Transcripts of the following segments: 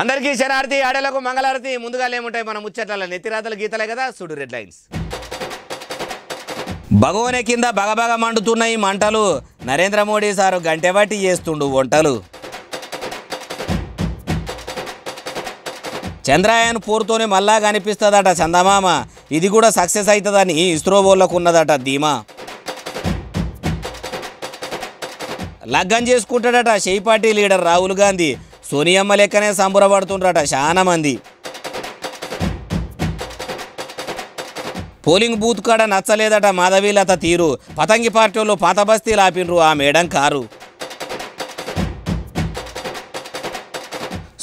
అందరికీ శనార్థి ఆడలకు మంగళారతి. ముందుగా ఏముంటాయి మన ముచ్చట్ల నెత్తిరాతల గీతలే కదా. చూడు రెడ్ లైన్స్. భగవనే కింద బగబగ మండుతున్నాయి మంటలు. నరేంద్ర మోడీ సారు గంటెబట్టి చేస్తుండు వంటలు. చంద్రయాన్ 4తోనే మళ్ళా కనిపిస్తుందట చందమామ. ఇది కూడా సక్సెస్ అవుతుందని ఇస్రో వాళ్ళకు ఉన్నదట ధీమా. లగ్గం చేసుకుంటాడట షేయ్ పార్టీ లీడర్ రాహుల్ గాంధీ. సోనియమ్మ లెక్కనే సంబరపడుతుండ్రట చాలా మంది. పోలింగ్ బూత్ కాడ నచ్చలేదట మాధవీలత తీరు. పతంగి పార్టీ వాళ్ళు పాత బస్తీలు ఆపిండ్రు ఆ మేడం కారు.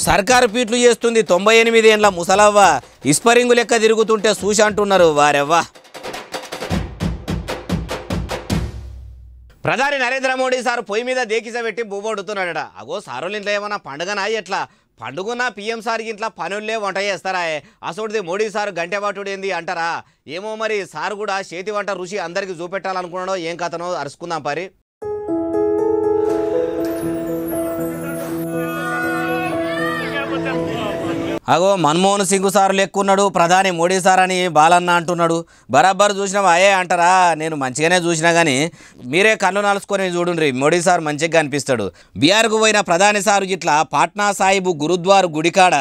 సర్కారు పీట్లు చేస్తుంది 98 ఏండ్ల ముసలవ్వ. ఇస్పరింగు లెక్క తిరుగుతుంటే చూసి అంటున్నారు వారెవ్వా. ప్రధాని నరేంద్ర మోడీ సార్ పొయ్యి మీద దేకిస పెట్టి బువ్వొడుతున్నాడట. అగో సారోళ్ళ ఇంట్లో ఏమన్నా పండుగనా ఎట్లా? పండుగన పిఎం సార్ ఇంట్లో పనులే వంట చేస్తారా? అసోటిది మోడీ సార్ గంటెబాటుడు ఏంది అంటారా? ఏమో మరి సార్ కూడా చేతి వంట రుచి అందరికి చూపెట్టాలనుకున్నాడో ఏం కథనో అరుచుకుందాం పరి. అగో మన్మోహన్ సింగ్ సార్ లెక్కున్నాడు ప్రధాని మోడీ సార్ అని బాలన్న అంటున్నాడు. బరాబర్ చూసినావా అయ్యే అంటారా? నేను మంచిగానే చూసినా కానీ మీరే కళ్ళు నలుసుకొని చూడండి, మోడీ సార్ మంచిగా కనిపిస్తాడు. బీహార్కు పోయిన ప్రధాని సారు ఇట్లా పాట్నా సాహిబ్ గురుద్వార్ గుడికాడ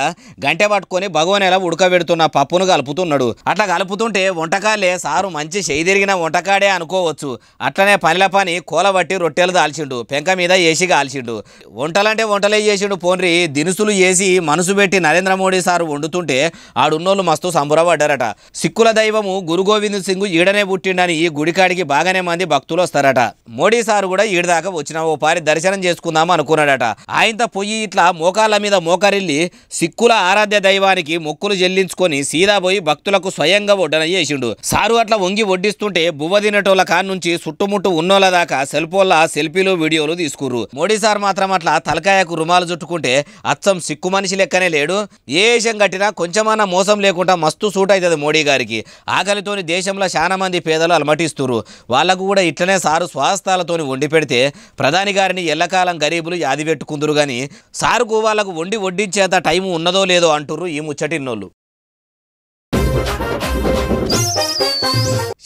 గంటె పట్టుకొని భగవనేలా ఉడకబెడుతున్న పప్పును కలుపుతున్నాడు. అట్లా కలుపుతుంటే వంటకాలే సారు మంచి చేయి తిరిగిన వంటకాడే అనుకోవచ్చు. అట్లనే పనిల పని కూలబట్టి రొట్టెలు దాల్చిండు, పెంక మీద ఏసి కాల్చిండు. వంటలంటే వంటలే చేసిండు పోన్రి. దినుసులు చేసి మనసు పెట్టి నరేంద్ర మోడీ సారు వండుతుంటే ఆడున్నోళ్ళు మస్తు సంబరపడ్డారట. సిక్కుల దైవము గురు గోవింద్ సింగ్ ఈడనే పుట్టిండని ఈ గుడికాడికి బాగానే మంది భక్తులు వస్తారట. మోడీ సారు కూడా ఈడదాకా వచ్చిన ఓ పారి దర్శనం చేసుకుందాం అనుకున్నాడట. ఆయనతో పొయ్యి ఇట్లా మోకాళ్ళ మీద మోకరిల్లి సిక్కుల ఆరాధ్య దైవానికి మొక్కులు చెల్లించుకొని సీదా పోయి భక్తులకు స్వయంగా వడ్డన చేసిండు. సారు అట్లా వంగి వడ్డిస్తుంటే బువ్వ తినటోళ్ళ కానుంచి చుట్టుముట్టు ఉన్నోళ్ళ దాకా సెల్ఫోన్ల సెల్ఫీలు వీడియోలు తీసుకుర్రు. మోడీ సార్ మాత్రం అట్లా తలకాయకు రుమాలు చుట్టుకుంటే అచ్చం సిక్కు మనిషి లెక్కనే లేడు. ఏ దేశం కట్టినా కొంచెమన్నా మోసం లేకుండా మస్తు సూట్ అవుతుంది మోడీ గారికి. ఆకలితోని దేశంలో చాలా మంది పేదలు అలమటిస్తున్నారు. వాళ్లకు కూడా ఇట్లనే సారు స్వాస్థాలతోని వండి పెడితే ప్రధాని గారిని ఎల్లకాలం గరీబులు యాది పెట్టుకుందరు. కానీ సారుకు వాళ్ళకు వండి వడ్డించేంత టైం ఉన్నదో లేదో అంటుర్రు ఈ ముచ్చటిన్నోళ్ళు.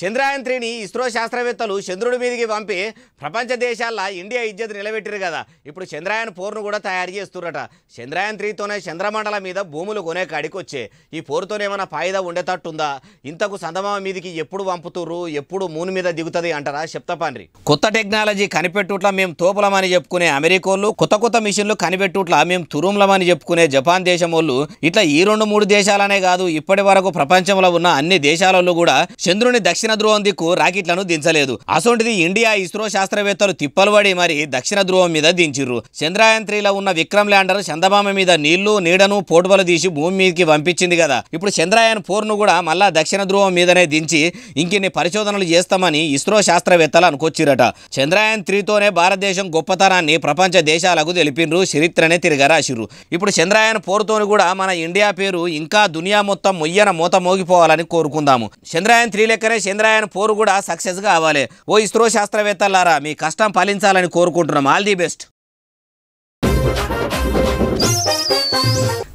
చంద్రయాన్ 3ని ఇస్రో శాస్త్రవేత్తలు చంద్రుడి మీదకి పంపి ప్రపంచ దేశాల్లో ఇండియా ఇజ్జత్ నిలబెట్టారు కదా. ఇప్పుడు చంద్రయాన్ 4ను కూడా తయారు చేస్తురట. చంద్రయాన్ 3తోనే చంద్రమండల మీద భూములు కొనే కాడికి వచ్చే. ఈ 4తోనే ఏమైనా ఫాయిదా ఉండేటట్టుందా? ఇంతకు చందమామ మీదకి ఎప్పుడు పంపుతుర్రు, ఎప్పుడు మూన్ మీద దిగుతుంది అంటారా? చెప్తాపాన్రి. కొత్త టెక్నాలజీ కనిపెట్టుట్లా మేము తోపులమని చెప్పుకునే అమెరికోళ్ళు, కొత్త కొత్త మిషన్లు కనిపెట్టుట్లా మేము తురుంలమని చెప్పుకునే జపాన్ దేశం వాళ్ళు, ఇట్లా ఈ 2-3 దేశాలనే కాదు ఇప్పటి వరకు ప్రపంచంలో ఉన్న అన్ని దేశాలలో కూడా చంద్రుని దక్షిణ ధ్రువం దిక్కు రాకెట్లను దించలేదు. అసొంటిది ఇండియా ఇస్రో శాస్త్రవేత్తలు తిప్పలుబడి మరి దక్షిణ ధ్రువం మీద దించిర్రు. చంద్రయాన్ 3లో ఉన్న విక్రమ్ ల్యాండర్ చందమామ మీద నీళ్లు నీడను పోటువలు తీసి భూమి మీదకి పంపించింది కదా. ఇప్పుడు చంద్రయాన్ 4ను కూడా మళ్ళా దక్షిణ ధ్రువం మీదనే దించి ఇంకిన్ని పరిశోధనలు చేస్తామని ఇస్రో శాస్త్రవేత్తలు అనుకొచ్చిరట. చంద్రయాన్ 3తోనే భారతదేశం గొప్పతనాన్ని ప్రపంచ దేశాలకు తెలిపిండ్రు, చరిత్రనే తిరగరాసిర్రు. ఇప్పుడు చంద్రయాన్ 4తోని కూడా మన ఇండియా పేరు ఇంకా దునియా మొత్తం మొయ్యన మోత మోగిపోవాలని కోరుకుందాము. చంద్రయాన్ 3 లెక్కనే చంద్రయాన్ 4 కూడా సక్సెస్ కావాలి. ఓ ఇస్రో శాస్త్రవేత్తలారా మీ కష్టం ఫలించాలని కోరుకుంటున్నాం. All the best.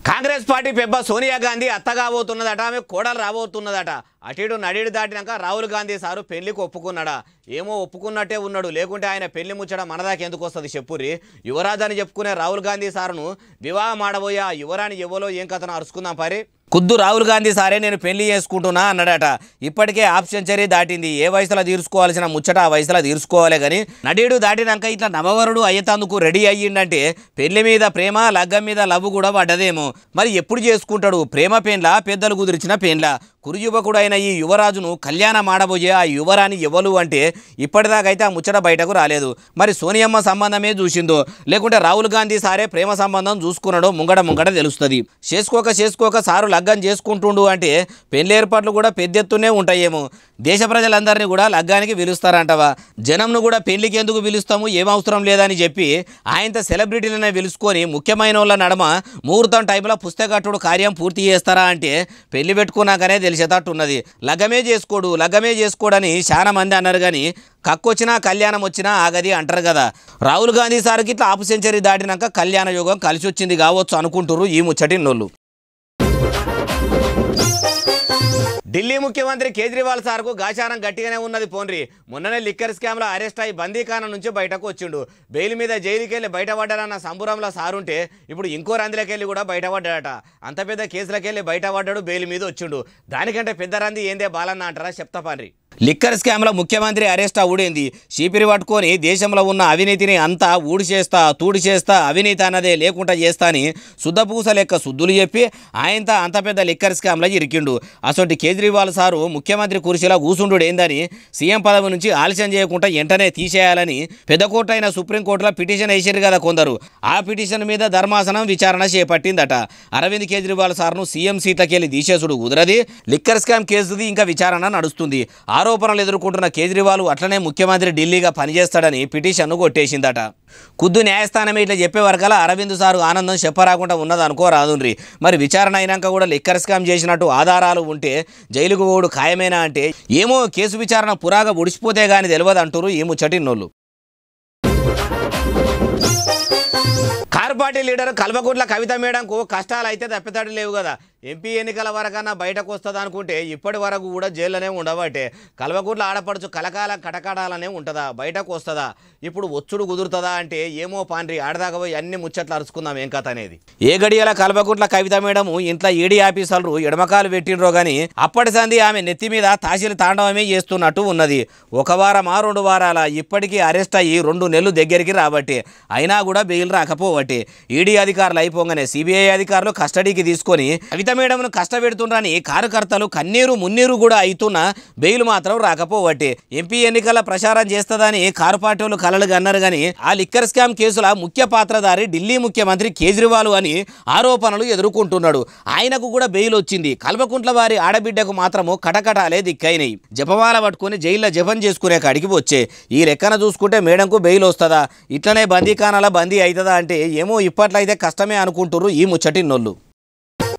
Congress party పెబ్బ సోనియా గాంధీ అత్త కాబోతున్నదట, ఆమె కోడలు రాబోతున్నదట. అటీడు నడిడు దాటినాక రాహుల్ గాంధీ సారు పెళ్లికి ఒప్పుకున్నాడా? ఏమో ఒప్పుకున్నట్టే ఉన్నాడు, లేకుంటే ఆయన పెళ్లి ముచ్చట మనదాకా ఎందుకు వస్తుంది చెప్పుర్రి. యువరాజు అని చెప్పుకునే రాహుల్ గాంధీ సారును వివాహం ఆడబోయే ఆ యువరాని ఎవరో ఏం కథను అరుచుకుందాం పరి. ఖుద్దు రాహుల్ గాంధీ సారే నేను పెళ్లి చేసుకుంటున్నా అన్నాడట. ఇప్పటికే హాఫ్ సెంచరీ దాటింది. ఏ వయసులో తీర్చుకోవాల్సిన ముచ్చట ఆ వయసులో తీర్చుకోవాలి. కానీ నడీడు దాటినాక ఇట్లా నవవరుడు అయ్యేతందుకు రెడీ అయ్యిందంటే పెళ్లి మీద ప్రేమ, లగ్గం మీద లవ్ కూడా పడ్డదేమో. మరి ఎప్పుడు చేసుకుంటాడు? ప్రేమ పెండ్ల, పెద్దలు కుదిర్చిన పెండ్ల? కురుయువకుడైన ఈ యువరాజును కళ్యాణం ఆడబోయే ఆ యువరాని ఎవరు అంటే ఇప్పటిదాకైతే ఆ ముచ్చట బయటకు రాలేదు. మరి సోనియమ్మ సంబంధమే చూసిందో లేకుంటే రాహుల్ గాంధీ సారే ప్రేమ సంబంధం చూసుకున్నాడో ముంగడ తెలుస్తుంది. చేసుకోక సారు లగ్గం చేసుకుంటుండు అంటే పెళ్లి ఏర్పాట్లు కూడా పెద్దెత్తునే ఉంటాయేమో. దేశ ప్రజలందరినీ కూడా లగ్గానికి పిలుస్తారంటవా? జనంను కూడా పెళ్లికి ఎందుకు పిలుస్తాము, ఏం అవసరం లేదని చెప్పి ఆయనతో సెలబ్రిటీలనే పిలుచుకొని ముఖ్యమైన వాళ్ళ నడమ ముహూర్తం టైంలో పుస్తకట్టుడు కార్యం పూర్తి చేస్తారా అంటే పెళ్లి పెట్టుకున్నాకనే తెలిసి తెలిసేటట్టు ఉన్నది. లగ్గమే చేసుకోడని చాలా మంది అన్నారు కానీ కక్కొచ్చినా కళ్యాణం వచ్చినా ఆగది అంటారు కదా. రాహుల్ గాంధీ సార్కి ఇట్లా హాఫ్ సెంచరీ దాటినాక కళ్యాణ యోగం కలిసి వచ్చింది కావచ్చు అనుకుంటున్నారు ఈ ముచ్చటిన్నోళ్ళు. ఢిల్లీ ముఖ్యమంత్రి కేజ్రీవాల్ సార్కు గాచారం గట్టిగానే ఉన్నది పోన్రి. మొన్ననే లిక్కర్ స్కామ్లో అరెస్ట్ అయి బందీఖానా నుంచి బయటకు వచ్చిండు. బెయిల్ మీద జైలుకి వెళ్ళి బయటపడ్డాడన్న సంబురంలో సారుంటే ఇప్పుడు ఇంకో రందిలోకి వెళ్ళి కూడా బయటపడ్డాడట. అంత పెద్ద కేసులకి వెళ్ళి బయటపడ్డాడు, బెయిల్ మీద వచ్చిండు. దానికంటే పెద్ద రంది ఏందే బాలన్న అంటారా చెప్తా పాన్రి. లిక్కర్ స్కామ్లో ముఖ్యమంత్రి అరెస్ట్ అవుడేంది, చీపిరి పట్టుకొని దేశంలో ఉన్న అవినీతిని అంతా తూడి చేస్తా అవినీతి అన్నదే లేకుండా చేస్తా అని శుద్ధపూస లెక్క శుద్ధులు చెప్పి ఆయనతో అంత పెద్ద లిక్కర్ స్కామ్లో ఇరికిండు. అసలు కేజ్రీవాల్ సారు ముఖ్యమంత్రి కుర్చీలో కూసుండు ఏందని సీఎం పదవి నుంచి ఆలస్యం చేయకుండా వెంటనే తీసేయాలని పెద్ద కోర్టు అయిన సుప్రీంకోర్టులో పిటిషన్ వేసారు కదా కొందరు. ఆ పిటిషన్ మీద ధర్మాసనం విచారణ చేపట్టిందట. అరవింద్ కేజ్రీవాల్ సార్ను సీఎం సీట్లకి వెళ్ళి తీసేసుడు కుదరది, లిక్కర్ స్కామ్ కేసుది ఇంకా విచారణ నడుస్తుంది. ఆరోపణలు ఎదుర్కొంటున్న కేజ్రీవాల్ అట్లనే ముఖ్యమంత్రి ఢిల్లీగా పనిచేస్తాడని పిటిషన్ను కొట్టేసిందట. ఖుద్దు న్యాయస్థానమే ఇట్లా చెప్పే వరకల అరవింద్ సారు ఆనందం చెప్పరాకుండా ఉన్నది అనుకోరాదుండ్రి. మరి విచారణ అయినాక కూడా లిక్కర్ స్కామ్ చేసినట్టు ఆధారాలు ఉంటే జైలుకు పోడు ఖాయమేనా అంటే ఏమో కేసు విచారణ పురాగా ఉడిచిపోతే గాని తెలియదు అంటారు ఈ ముచ్చటిన్నోళ్ళు. Car party leader Kalvakuntla Kavitha మేడంకు కష్టాలు అయితే తప్పితడు లేవు కదా. ఎంపీ ఎన్నికల వరకన్నా బయటకు వస్తుంది అనుకుంటే ఇప్పటి వరకు కూడా జైల్లోనే ఉండబట్టే. కల్వకుంట్ల ఆడపడుచు కలకాలం కటకడాలనే ఉంటుందా, బయటకు వస్తుందా, ఇప్పుడు ఒచ్చుడు కుదురుతుందా అంటే ఏమో పాన్రి. ఆడదాకా పోయి అన్ని ముచ్చట్లు అరుచుకుందాం ఏం కథ అనేది. ఏ గడియల కల్వకుంట్ల కవిత మేడం ఇంట్లో ఈడీ ఆఫీసర్లు ఎడమకాలు పెట్టినరో కానీ అప్పటి సంది ఆమె నెత్తి మీద తాసిలు తాండవమే చేస్తున్నట్టు ఉన్నది. 1 వారమా 2 వారాల ఇప్పటికీ అరెస్ట్ అయ్యి 2 నెలలు దగ్గరికి రాబట్టి అయినా కూడా బెయిల్ రాకపోవట్టి ఈడీ అధికారులు అయిపోగానే సిబిఐ అధికారులు కస్టడీకి తీసుకొని కవిత మేడంను కష్టపెడుతుండ్రని కార్యకర్తలు కన్నీరు మున్నీరు కూడా అవుతున్నా బెయిల్ మాత్రం రాకపోవట్టి. ఎంపీ ఎన్నికల ప్రచారం చేస్తుందని కారు పార్టీలు కలలుగా అన్నారు కానీ ఆ లిక్కర్ స్కామ్ కేసుల ముఖ్య పాత్రధారి ఢిల్లీ ముఖ్యమంత్రి కేజ్రీవాల్ అని ఆరోపణలు ఎదుర్కొంటున్నాడు. ఆయనకు కూడా బెయిల్ వచ్చింది. కల్వకుంట్ల వారి ఆడబిడ్డకు మాత్రము కటకటాలే దిక్కైనాయి. జపమాల పట్టుకుని జైల్లో జపం చేసుకునే కాడికి వచ్చే. ఈ లెక్కన చూసుకుంటే మేడంకు బెయిల్ వస్తుందా, ఇట్లనే బందీఖానాల బందీ అవుతుందా అంటే ఏమో ఇప్పట్లో అయితే కష్టమే అనుకుంటున్నారు ఈ ముచ్చటిన్నోళ్ళు.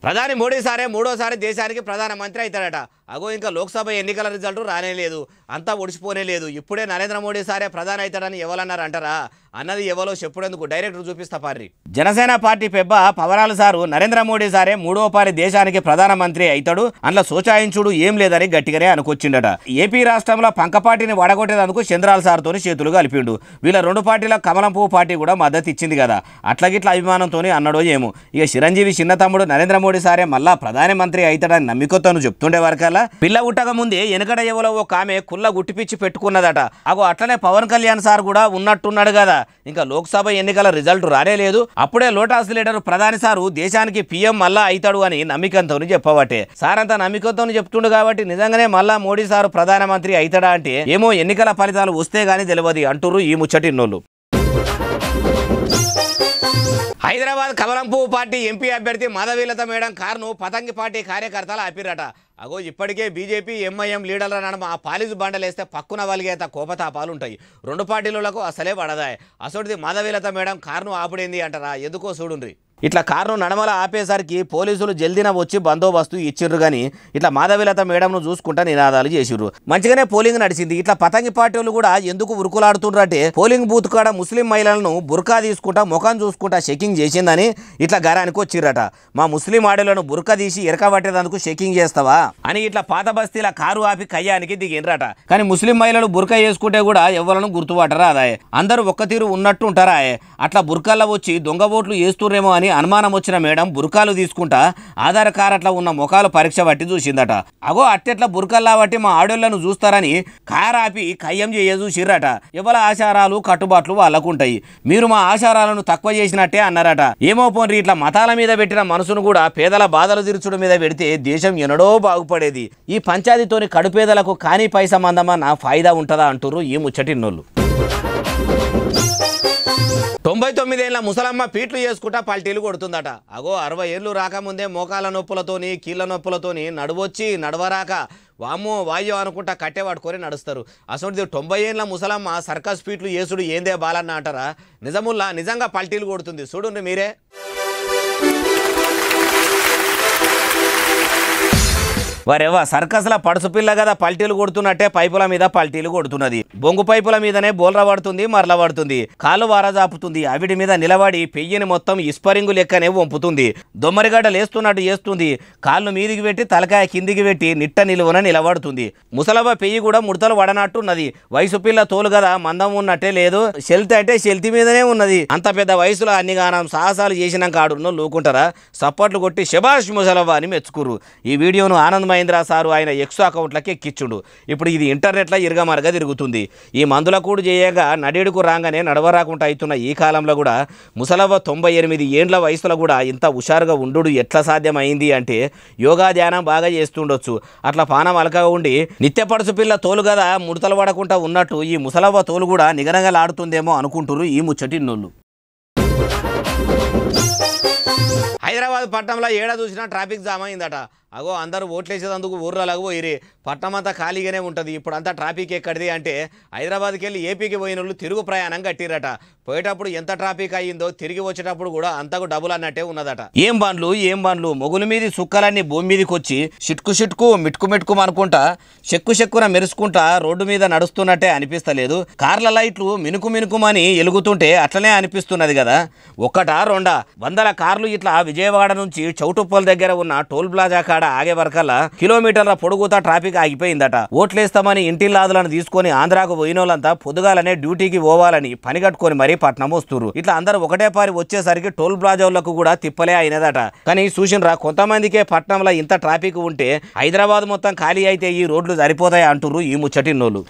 ప్రధాని మోడీ సారే 3వసారి దేశానికి ప్రధానమంత్రి అవుతాడట. అగో ఇంకా లోక్సభ ఎన్నికల రిజల్ట్ రానే లేదు, అంతా ఒడిచిపోనే లేదు. ఇప్పుడే నరేంద్ర మోడీ సారే ప్రధాని అవుతాడని ఎవరన్నారు అంటారా? అన్నది ఎవరో చెప్పుడేందుకు డైరెక్ట్ చూపిస్తా పార్రి. జనసేన పార్టీ పెబ్బ పవరాల సారు నరేంద్ర మోడీ సారే 3వసారి దేశానికి ప్రధానమంత్రి అవుతాడు, అందులో సోచాయించుడు ఏం లేదని గట్టిగానే అనుకొచ్చిండట. ఏపీ రాష్ట్రంలో పంకపాటిని వడగొట్టేందుకు చంద్రాల సార్తో చేతులు కలిపిండు. వీళ్ళ 2 పార్టీల కమలం పువ్వు పార్టీ కూడా మద్దతు ఇచ్చింది కదా. అట్లాగిట్లా అభిమానంతో అన్నాడో ఏమో. ఇక చిరంజీవి చిన్న తమ్ముడు నరేంద్ర మోడీ సారే మళ్ళా ప్రధానమంత్రి అవుతాడని నమ్మికొత్తను చెప్తుండే వరకల్లా పిల్ల ఉట్టక ముందే వెనకడ ఎవలో ఒక ఆమె కుల్ల గుట్టిపిచ్చి పెట్టుకున్నదట. అగో అట్లనే పవన్ కళ్యాణ్ సార్ కూడా ఉన్నట్టున్నాడు కదా. ఇంకా లోక్సభ ఎన్నికల రిజల్ట్ రానే లేదు, అప్పుడే లోటాస్ లీడర్ ప్రధాని సారు దేశానికి పీఎం మళ్ళా అవుతాడు అని నమ్మికంతో చెప్పబట్టే. సార్ అంతా నమ్మికంతో చెప్తుండు కాబట్టి నిజంగానే మళ్ళా మోడీ సారు ప్రధానమంత్రి అవుతాడా అంటే ఏమో ఎన్నికల ఫలితాలు వస్తే గానీ తెలియదు అంటురు ఈ ముచ్చటిన్నోళ్ళు. హైదరాబాద్ కమలం పువ్వు పార్టీ ఎంపీ అభ్యర్థి మాధవీలత మేడం కారును పతంగి పార్టీ కార్యకర్తలు ఆపిరట. అగో ఇప్పటికే బీజేపీ ఎంఐఎం లీడర్ల నడమ ఆ పాలిసు బండలేస్తే పక్కున వలిగేత కోపతాపాలు ఉంటాయి. 2 పార్టీలకు అసలే పడదాయి. అసోటిది మాధవీలత మేడం కారును ఆపుడేంది అంటారా? ఎందుకో చూడుండ్రి. ఇట్లా కారును నడమల ఆపేసరికి పోలీసులు జల్దిన వచ్చి బందోబస్తు ఇచ్చిర్రు కానీ ఇట్లా మాధవీలత మేడంను చూసుకుంటా నినాదాలు చేసిర్రు. మంచిగానే పోలింగ్ నడిచింది. ఇట్లా పతంగి పార్టీలు కూడా ఎందుకు ఉరుకులాడుతుండ్రంటే పోలింగ్ బూత్ కాడ ముస్లిం మహిళలను బుర్కా తీసుకుంటా ముఖం చూసుకుంటా చెకింగ్ చేసిందని ఇట్లా గరానికి వచ్చిర్రట. మా ముస్లిం ఆడలను బుర్కా తీసి ఎరకబట్టేందుకు చెకింగ్ చేస్తావా అని ఇట్లా పాత బస్తీల కారు ఆపి కయ్యానికి దిగిండ్రట. కానీ ముస్లిం మహిళలు బుర్కా వేసుకుంటే కూడా ఎవరిని గుర్తుపట్టరా అదాయే, అందరూ ఒక్క తీరు ఉన్నట్టు ఉంటారా? అట్లా బుర్కాల్లో వచ్చి దొంగ ఓట్లు వేస్తుర్రేమో అని అనుమానం వచ్చిన మేడం బుర్కాలు తీసుకుంటా ఆధార్ కార్డులో ఉన్న ముఖాలు పరీక్ష బట్టి చూసిందట. అగో అట్టెట్లా బుర్కల్లా బట్టి మా ఆడోళ్లను చూస్తారని కారు ఆపి కయ్యం చూసిర్రట. ఎవల ఆచారాలు కట్టుబాట్లు వాళ్ళకుంటాయి, మీరు మా ఆచారాలను తక్కువ చేసినట్టే అన్నారట. ఏమో పోన్రి ఇట్లా మతాల మీద పెట్టిన మనసును కూడా పేదల బాధలు తీర్చడం మీద పెడితే దేశం ఎన్నడో బాగుపడేది. ఈ పంచాయతీతోని కడుపేదలకు కానీ పై సంబంధమన్న ఫాయిదా ఉంటుందా అంటుర్రు ఈ ముచ్చటిన్నోళ్ళు. 99 ఏళ్ల ముసలమ్మ పీట్లు చేసుకుంటా పల్టీలు కొడుతుందట. అగో 60 ఏళ్ళు రాకముందే మోకాల నొప్పులతోని కీళ్ళ నొప్పులతోని నడువొచ్చి నడవరాక వామ్మో వాయో అనుకుంటా కట్టె పట్టుకొని నడుస్తారు. అసలు 90 ఏళ్ళ ముసలమ్మ సర్కస్ పీట్లు చేసుడు ఏందే బాలన్న అంటారా? నిజముల్లా నిజంగా పల్టీలు కొడుతుంది చూడండి మీరే. వరేవా సర్కస్ల పడుసు పిల్ల కదా పల్టీలు కొడుతున్నట్టే పైపుల మీద పల్టీలు కొడుతున్నది. బొంగు పైపుల మీదనే బోల్ర పడుతుంది, మరల పడుతుంది, కాళ్ళు వారజాపుతుంది. అవిటి మీద నిలబడి పెయ్యిని మొత్తం ఇస్పరింగు లెక్కనే వంపుతుంది. దొమ్మరిగడ్డ లేస్తున్నట్టు చేస్తుంది. కాళ్ళు మీదికి పెట్టి తలకాయ కిందికి పెట్టి నిట్ట నిలువన నిలబడుతుంది. ముసలవ్వ పెయ్యి కూడా ముడతలు పడనట్టున్నది. వయసు పిల్ల తోలు కదా మందం ఉన్నట్టే లేదు. శెల్తి అంటే శెల్తి మీదనే ఉన్నది. అంత పెద్ద వయసులో అన్ని గానం సాహసాలు చేసినాక ఆడున్నో లూకుంటారా? సప్పట్లు కొట్టి శబాష్ ముసలవ్వ అని మెచ్చుకురు. ఈ వీడియోను ఆనంద్ మహేంద్ర సారు ఆయన ఎక్స్ అకౌంట్లకి ఎక్కిచ్చుడు. ఇప్పుడు ఇది ఇంటర్నెట్లో ఇరగమరగా తిరుగుతుంది. ఈ మందుల కూడు చేయగా నడేడుకు రాగానే నడవరాకుండా అవుతున్న ఈ కాలంలో కూడా ముసలవ్వ 98 ఏండ్ల వయసులో కూడా ఇంత హుషారుగా ఉండు ఎట్లా సాధ్యమైంది అంటే యోగా ధ్యానం బాగా చేస్తుండొచ్చు. అట్లా పానం అలకగా ఉండి నిత్యపడుసు పిల్ల తోలు కదా ముడతలు పడకుండా ఉన్నట్టు ఈ ముసలవ్వ తోలు కూడా నిగనగలాడుతుందేమో అనుకుంటున్నారు ఈ ముచ్చటిన్నోళ్ళు. హైదరాబాద్ పట్టణంలో ఏడా చూసినా ట్రాఫిక్ జామ్ అయిందట. అగో అందరూ ఓట్లేసేందుకు ఊర్లలాగా పోయిరి. పట్టణం అంతా ఖాళీగానే ఉంటుంది. ఇప్పుడు అంతా ట్రాఫిక్ ఎక్కడిది అంటే హైదరాబాద్కి వెళ్ళి ఏపీకి పోయిన వాళ్ళు తిరుగు ప్రయాణం కట్టిరట. పోయేటప్పుడు ఎంత ట్రాఫిక్ అయ్యిందో తిరిగి వచ్చేటప్పుడు కూడా అంతకు డబుల్ అన్నట్టే ఉన్నదట. ఏం బండ్లు మొగుల మీది సుక్కలన్నీ భూమి మీదకి వచ్చి షిట్కు షిట్కు మిట్కు మిట్కు అనుకుంటా చెక్కున మెరుసుకుంటా రోడ్డు మీద నడుస్తున్నట్టే అనిపిస్తలేదు. కార్ల లైట్లు మినుకు మినుకుమని ఎలుగుతుంటే అట్లనే అనిపిస్తున్నది కదా. ఒకటా రెండా 100 కార్లు ఇట్లా విజయవాడ నుంచి చౌటుప్పల్ దగ్గర ఉన్న టోల్ ప్లాజా కాడ ఆగే వరకల్లా కిలోమీటర్ల పొడుగుతా ట్రాఫిక్ ఆగిపోయిందట. ఓట్లేస్తామని ఇంటిల్లాదులను తీసుకొని ఆంధ్రాకు పోయినోళ్ళంతా పొద్దుగాలనే డ్యూటీకి పోవాలని పని కట్టుకొని మరీ పట్నం వస్తురు. ఇట్లా అందరూ ఒకటే పారి వచ్చేసరికి టోల్ ప్లాజాలకు కూడా తిప్పలే అయినదట. కానీ చూసినరా కొంతమందికే పట్నంలో ఇంత ట్రాఫిక్ ఉంటే హైదరాబాద్ మొత్తం ఖాళీ అయితే ఈ రోడ్లు సరిపోతాయి అంటుర్రు ఈ ముచ్చటిన్నోళ్ళు.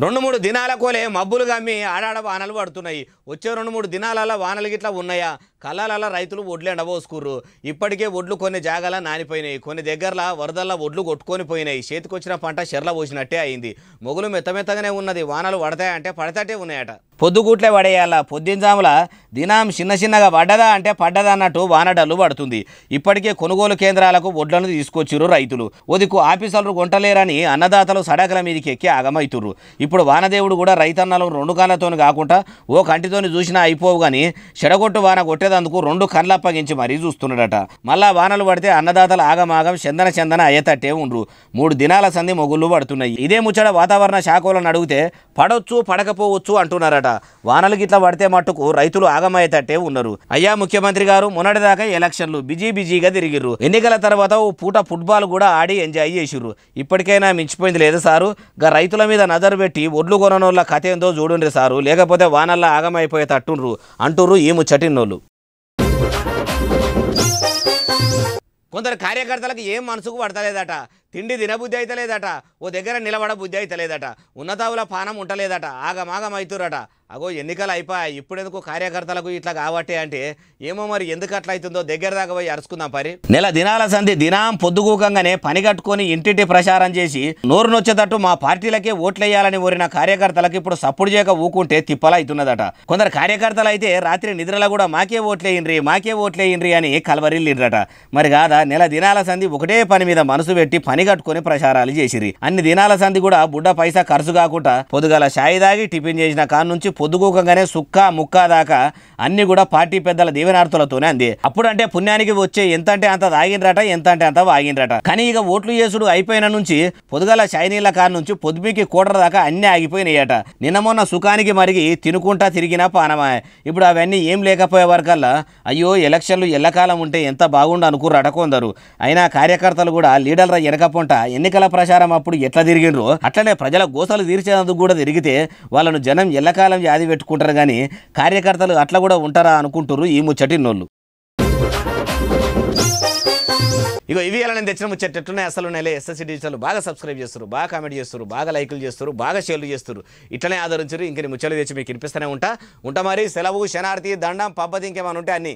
2-3 దినాల కోలే మబ్బులు గమ్మి ఆడాడ వానలు పడుతున్నాయి. వచ్చే 2-3 దినాలలో వానలు గిట్లా ఉన్నాయా? కళ్ళాలలో రైతులు ఒడ్లు ఎండబోసుకుర్రు. ఇప్పటికే ఒడ్లు కొన్ని జాగాల నానిపోయినాయి. కొన్ని దగ్గరలో వరదల్లో ఒడ్లు కొట్టుకొని పోయినాయి. చేతికొచ్చిన పంట చెర్ల పోసినట్టే అయింది. మొగులు మెత్తమెత్తగానే ఉన్నది. వానలు పడతాయంటే పడతాటే ఉన్నాయట. పొద్దుగూట్లే పడేయాల. పొద్దుంజాముల దినం చిన్నగా పడ్డదా అంటే పడ్డదా అన్నట్టు వానడల్లు పడుతుంది. ఇప్పటికే కొనుగోలు కేంద్రాలకు ఒడ్లను తీసుకొచ్చిర్రు రైతులు. ఒదికు ఆఫీసర్లు కొంటలేరని అన్నదాతలు సడకల మీదకి ఎక్కి ఆగమైతుర్రు. ఇప్పుడు వానదేవుడు కూడా రైతన్నలు 2 కళ్ళతోని కాకుండా ఓ కంటితోని చూసినా అయిపోవు కానీ చెడగొట్టు వాన కొట్టేదందుకు 2 కళ్ళ అప్పగించి మరీ చూస్తున్నాడట. మళ్ళా వానలు పడితే అన్నదాతలు ఆగమాగం చందన అయ్యేటట్టే ఉండ్రు. 3 దినాల సంధి మొగుళ్ళు పడుతున్నాయి. ఇదే ముచ్చట వాతావరణ శాఖలను అడిగితే పడవచ్చు పడకపోవచ్చు అంటున్నారట. వానలు గిట్లా పడితే మట్టుకు రైతులు ఆగమయ్యేటట్టే ఉన్నారు. అయ్యా ముఖ్యమంత్రి గారు మొన్నటిదాకా ఎలక్షన్లు బిజీగా తిరిగిర్రు. ఎన్నికల తర్వాత ఓ పూట ఫుట్బాల్ కూడా ఆడి ఎంజాయ్ చేసిర్రు. ఇప్పటికైనా మించిపోయింది లేదు సారు. గా రైతుల మీద నజరు పెట్టి ఒడ్లు కొననోళ్ళ కథ ఏందో చూడండి సారు. లేకపోతే వానల్లా ఆగమైపోయేటట్టుండ్రు అంటుర్రు ఈ ముచ్చటిన్నోళ్ళు. కొందరు కార్యకర్తలకు ఏం మనసుకు పడతలేదట. తిండి తినబుద్ధి అయితే లేదట. ఓ దగ్గర నిలబడ బుద్ధి అయితే లేదట. ఉన్నతావుల పానం ఉంటలేదట. ఆగమాగం అవుతురట. అగో ఎన్నికలు అయిపోయాయి. ఇప్పుడెందుకు కార్యకర్తలకు ఇట్లా కాబట్టి అంటే ఏమో మరి ఎందుకు అట్లా అవుతుందో దగ్గర దాకా పోయి అరుచుకుందాం పరి. నెల దినాల సంధి దినం పొద్దుగూకంగానే పని కట్టుకొని ఇంటింటి ప్రచారం చేసి నోరు నొచ్చేటట్టు మా పార్టీలకే ఓట్లేయాలని కోరిన కార్యకర్తలకు ఇప్పుడు సప్పుడు చేయక ఊకుంటే తిప్పలా అవుతున్నదట. కొందరు కార్యకర్తలు అయితే రాత్రి నిద్రలో కూడా మాకే ఓట్లేయండ్రి అని కలవరిల్లిండ్రట. మరి కాదా నెల దినాల సంధి ఒకటే పని మీద మనసు పెట్టి పని కట్టుకొని ప్రచారాలు చేసిరి. అన్ని దినాల సంధి కూడా బుడ్డ పైసా ఖర్చు కాకుండా పొద్దుగాల షాయి దాగి టిఫిన్ చేసిన కాడ నుంచి పొద్దుగూకంగానే సుక్క ముక్క దాకా అన్ని కూడా పార్టీ పెద్దల దీవెనార్థులతోనే అంది. అప్పుడంటే పుణ్యానికి వచ్చే ఎంత అంటే అంత తాగిండ్రట, ఎంత అంటే అంత వాగిండ్రట. కానీ ఇక ఓట్లు చేసుడు అయిపోయిన నుంచి పొద్దుగాల షైనీళ్ళ కాడ నుంచి పొద్దుమికి కోటర దాకా అన్నీ ఆగిపోయినాయట. నిన్న మొన్న సుఖానికి మరిగి తినుకుంటా తిరిగినా పానమా. ఇప్పుడు అవన్నీ ఏం లేకపోయే వరకల్లా అయ్యో ఎలక్షన్లు ఎల్లకాలం ఉంటే ఎంత బాగుండు అనుకుర్రట కొందరు. అయినా కార్యకర్తలు కూడా లీడర్ల వెనకపోంట ఎన్నికల ప్రచారం అప్పుడు ఎట్లా తిరిగిండ్రో అట్లనే ప్రజల గోసలు తీర్చేందుకు కూడా తిరిగితే వాళ్ళను జనం ఎల్లకాలం యాది పెట్టుకుంటారు. కానీ కార్యకర్తలు అట్లా కూడా ఉంటారా అనుకుంటారు ఈ ముచ్చటిన్నోళ్ళు. ఇగో ఇవి అలా నేను తెచ్చిన ముచ్చట్టున్నాయి. అసలు నెలే ఎస్ఎస్సీ డిజిటల్ బాగా సబ్స్క్రైబ్ చేస్తారు, బాగా కామెంట్ చేస్తారు, బాగా లైకులు చేస్తారు, బాగా షేర్లు చేస్తారు. ఇట్లనే ఆదరించారు. ఇంక ముచ్చలు తెచ్చి మీకు వినిపిస్తూనే ఉంటా మరి. సెలవు, శనార్థి, దండం, పబ్బతి ఇంకేమైనా ఉంటే అన్ని